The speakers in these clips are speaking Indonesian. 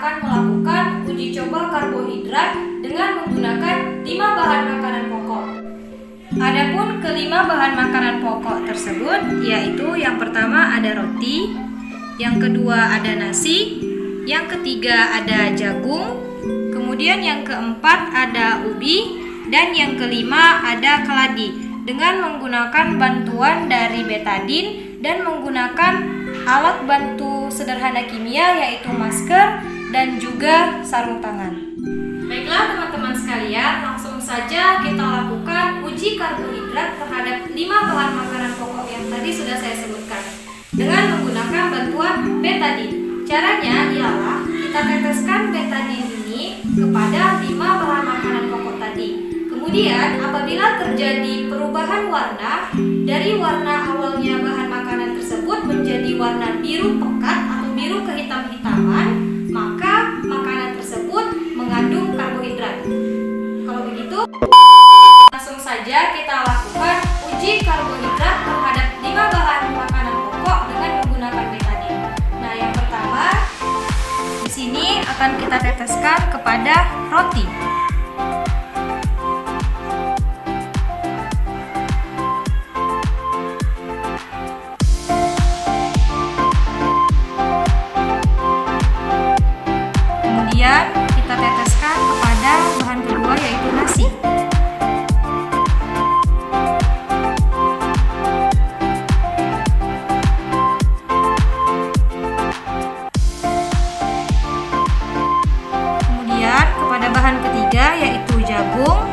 akan melakukan uji coba karbohidrat dengan menggunakan 5 bahan makanan pokok. Adapun kelima bahan makanan pokok tersebut yaitu yang pertama ada roti, yang kedua ada nasi, yang ketiga ada jagung, kemudian yang keempat ada ubi, dan yang kelima ada keladi dengan menggunakan bantuan dari betadin dan menggunakan alat bantu sederhana kimia yaitu masker dan juga sarung tangan. Baiklah teman-teman sekalian, langsung saja kita lakukan uji karbohidrat terhadap 5 bahan makanan pokok yang tadi sudah saya sebutkan dengan menggunakan bantuan betadin. Caranya ialah kita teteskan betadin ini kepada 5 bahan makanan pokok tadi. Kemudian apabila terjadi perubahan warna dari warna awalnya bahan makanan tersebut menjadi warna biru pekat atau biru kehitam-hitaman, maka makanan tersebut mengandung karbohidrat. Kalau begitu, langsung saja kita lakukan uji karbohidrat terhadap 5 bahan makanan pokok dengan menggunakan betadin. Nah, yang pertama di sini akan kita teteskan kepada roti. Kemudian kita teteskan kepada bahan kedua yaitu nasi. Kemudian kepada bahan ketiga yaitu jagung.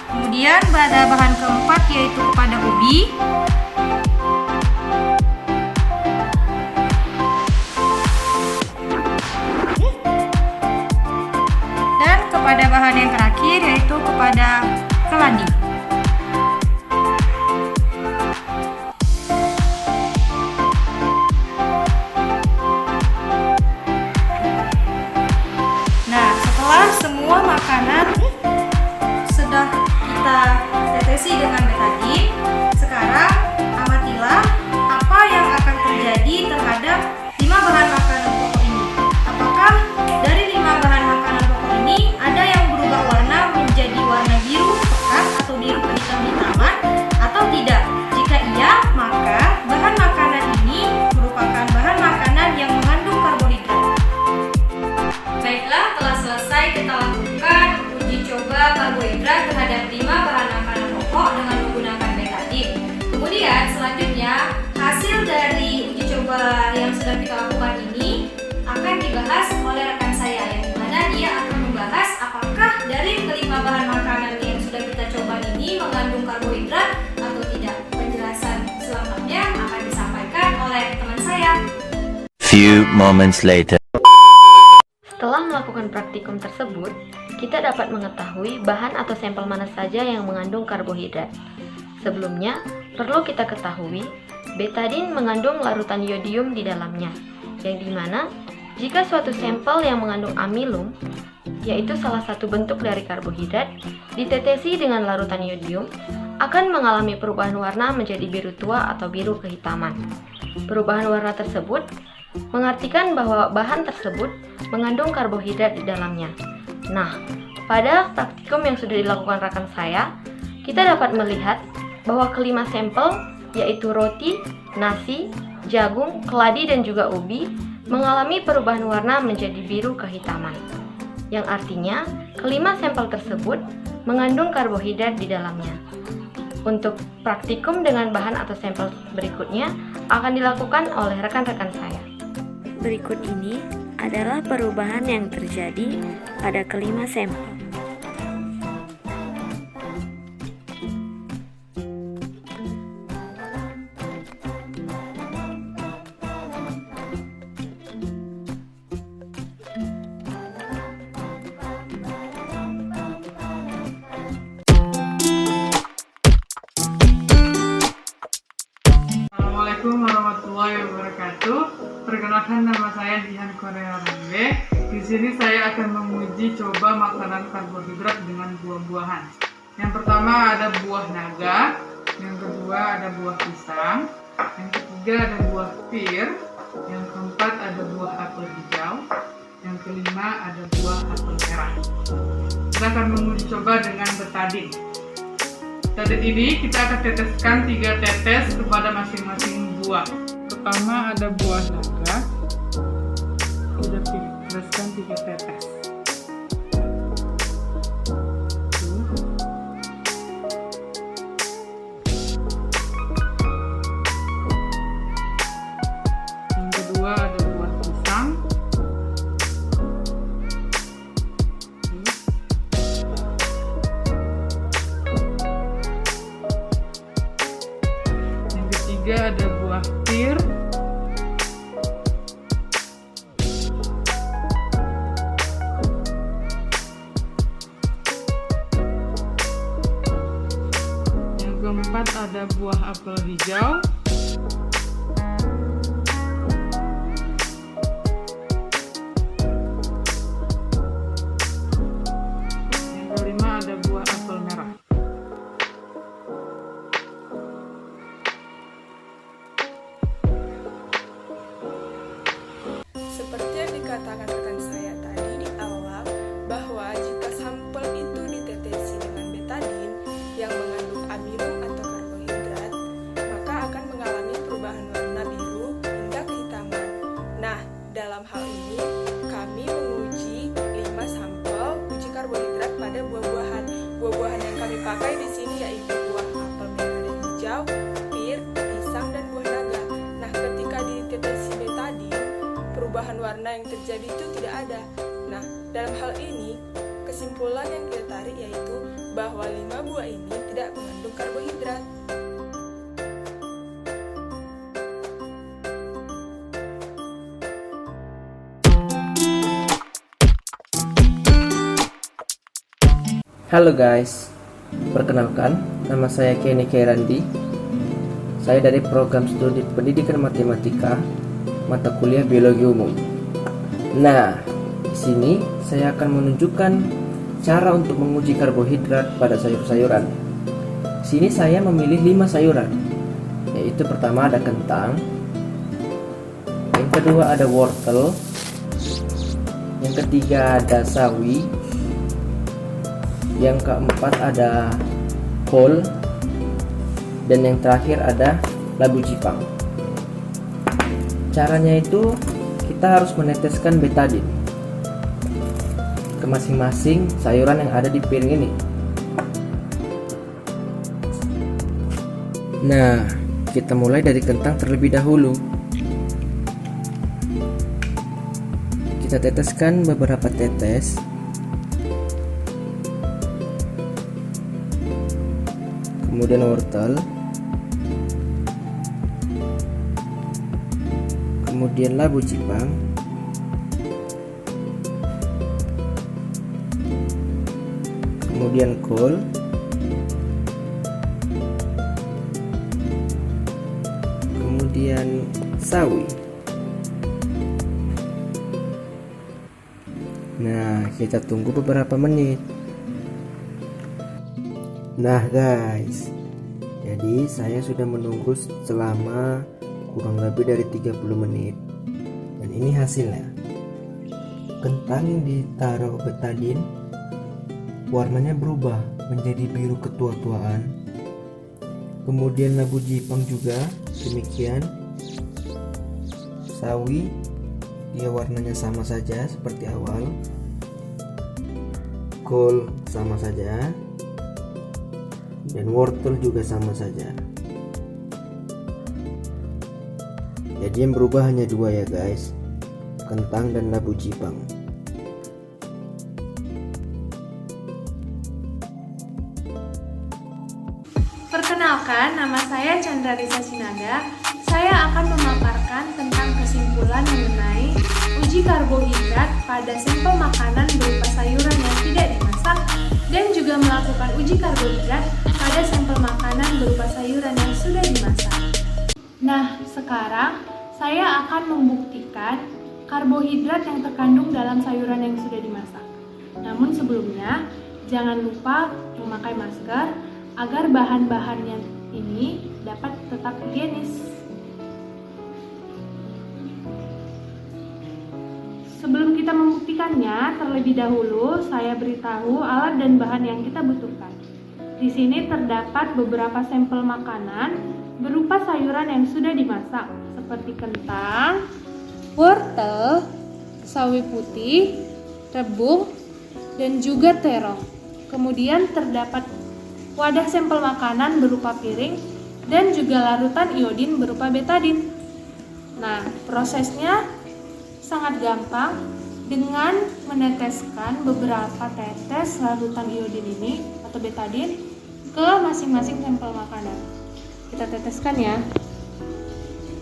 Kemudian pada bahan keempat yaitu kepada ubi. Dan kepada bahan yang terakhir yaitu kepada keladi. Nah, setelah semua makanan sudah kita tetesi dengan betadin, sekarang amatilah apa yang akan terjadi terhadap 5 bahan makanan pokok ini. Apakah dari 5 bahan makanan pokok ini ada yang berubah warna menjadi warna biru pekat atau biru kehitam-hitaman atau tidak? Jika iya, maka bahan makanan ini merupakan bahan makanan yang mengandung karbohidrat. Baiklah, telah selesai kita lakukan uji coba karbohidrat terhadap 5 bahan makanan pokok dengan menggunakan betadin. Kemudian selanjutnya hasil dari uji coba yang sudah kita lakukan ini akan dibahas oleh rekan saya, yang dimana dia akan membahas apakah dari kelima bahan makanan yang sudah kita coba ini mengandung karbohidrat atau tidak. Penjelasan selengkapnya akan disampaikan oleh teman saya. Few moments later. Setelah melakukan praktikum tersebut, kita dapat mengetahui bahan atau sampel mana saja yang mengandung karbohidrat. Sebelumnya, perlu kita ketahui, betadin mengandung larutan yodium di dalamnya, yang dimana jika suatu sampel yang mengandung amilum, yaitu salah satu bentuk dari karbohidrat, ditetesi dengan larutan yodium, akan mengalami perubahan warna menjadi biru tua atau biru kehitaman. Perubahan warna tersebut mengartikan bahwa bahan tersebut mengandung karbohidrat di dalamnya. Nah, pada praktikum yang sudah dilakukan rekan saya, kita dapat melihat bahwa kelima sampel yaitu roti, nasi, jagung, keladi, dan juga ubi mengalami perubahan warna menjadi biru kehitaman. Yang artinya, kelima sampel tersebut mengandung karbohidrat di dalamnya. Untuk praktikum dengan bahan atau sampel berikutnya akan dilakukan oleh rekan-rekan saya. Berikut ini adalah perubahan yang terjadi pada kelima sampel. Assalamualaikum warahmatullahi wabarakatuh. Perkenalkan, nama saya Jihan Korea Rangge. Di sini saya akan menguji coba makanan karbohidrat dengan buah-buahan. Yang pertama ada buah naga, yang kedua ada buah pisang, yang ketiga ada buah pir, yang keempat ada buah apel hijau, yang kelima ada buah apel merah. Kita akan menguji coba dengan betadin. Betadin ini kita akan teteskan 3 tetes kepada masing-masing buah. Pertama ada buah naga, kita teteskan 3 tetes. Yang kedua ada buah pisang. Yang ketiga ada buah pir. Yang keempat ada buah apel hijau. Yang kelima ada buah apel merah. Seperti yang dikatakan rekan saya tadi di awal, bahwa jika sampel itu ditetesi dengan betadin yang mengandung amino atau karbohidrat, maka akan mengalami perubahan warna biru hingga kehitaman. Nah, dalam hal ini kami menguji 5 sampel uji karbohidrat pada buah-buahan. Buah-buahan yang kami pakai di sini yaitu buah apel merah dan hijau, pir, pisang, dan buah naga. Nah, ketika ditetesi betadin, perubahan warna yang terjadi itu tidak ada. Nah, dalam hal ini, kesimpulan yang kita tarik yaitu bahwa 5 buah ini tidak mengandung karbohidrat. Halo guys, perkenalkan, nama saya Kenny Kairandi. Saya dari program studi pendidikan matematika, mata kuliah biologi umum. Nah, di sini saya akan menunjukkan cara untuk menguji karbohidrat pada sayur-sayuran. Di sini saya memilih 5 sayuran, yaitu pertama ada kentang, yang kedua ada wortel, yang ketiga ada sawi, yang keempat ada kol, dan yang terakhir ada labu jipang. Caranya itu kita harus meneteskan betadin ke masing-masing sayuran yang ada di piring ini. Nah, kita mulai dari kentang terlebih dahulu. Kita teteskan beberapa tetes. Kemudian wortel, kemudian labu jipang, kemudian kol, kemudian sawi. Nah, kita tunggu beberapa menit. Nah guys, jadi saya sudah menunggu selama kurang lebih dari 30 menit. Dan ini hasilnya. Kentang yang ditaruh betadin warnanya berubah menjadi biru ketua-tuaan. Kemudian labu jipang juga demikian. Sawi dia warnanya sama saja seperti awal. Kol sama saja. Dan wortel juga sama saja. Jadi yang berubah hanya 2 ya guys, kentang dan labu jipang. Perkenalkan, nama saya Chandra Risa Sinaga. Saya akan memaparkan tentang kesimpulan mengenai uji karbohidrat pada sampel makanan berupa sayuran yang tidak dimasak dan juga melakukan uji karbohidrat pada sampel makanan berupa sayuran yang sudah dimasak. Nah, sekarang saya akan membuktikan karbohidrat yang terkandung dalam sayuran yang sudah dimasak. Namun sebelumnya, jangan lupa memakai masker agar bahan-bahannya ini dapat tetap higienis. Sebelum kita membuktikannya, terlebih dahulu saya beritahu alat dan bahan yang kita butuhkan. Di sini terdapat beberapa sampel makanan berupa sayuran yang sudah dimasak, seperti kentang, wortel, sawi putih, rebung, dan juga terong. Kemudian terdapat wadah sampel makanan berupa piring dan juga larutan iodin berupa betadin. Nah, prosesnya sangat gampang dengan meneteskan beberapa tetes larutan iodin ini atau betadin ke masing-masing sampel makanan. Kita teteskan ya.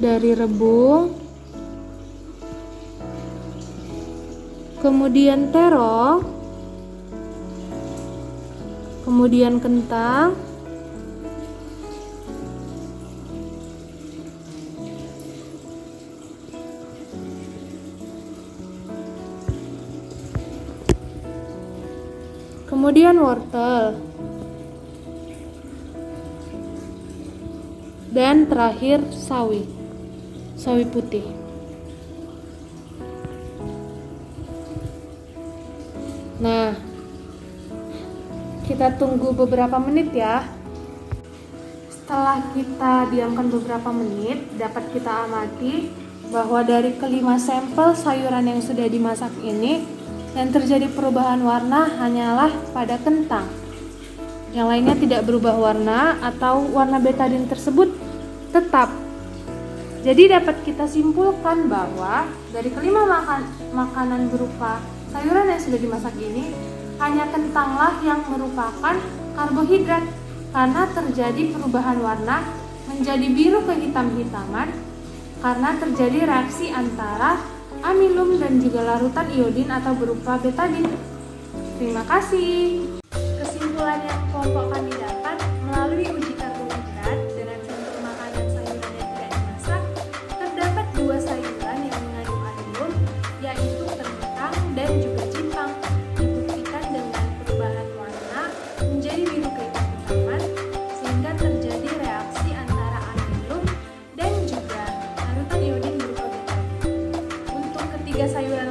Dari rebung, kemudian terong, kemudian kentang, kemudian wortel, dan terakhir sawi putih. Nah, kita tunggu beberapa menit ya. Setelah kita diamkan beberapa menit, dapat kita amati bahwa dari kelima sampel sayuran yang sudah dimasak ini, yang terjadi perubahan warna hanyalah pada kentang. Yang lainnya tidak berubah warna atau warna betadin tersebut tetap. Jadi dapat kita simpulkan bahwa dari kelima makanan berupa sayuran yang sudah dimasak ini, hanya kentanglah yang merupakan karbohidrat karena terjadi perubahan warna menjadi biru kehitam-hitaman karena terjadi reaksi antara amilum dan juga larutan iodin atau berupa betadin. Terima kasih. Kesimpulan yang kelompok kami dapat melalui uji karbohidrat dengan sampel makanan sayuran yang tidak dimasak, terdapat 2 sayuran yang mengandung amilum, yaitu kentang dan juga jipang. Dibuktikan dengan perubahan warna menjadi biru kehitaman sehingga terjadi reaksi antara amilum dan juga larutan iodin berupa betadin. Untuk ketiga sayuran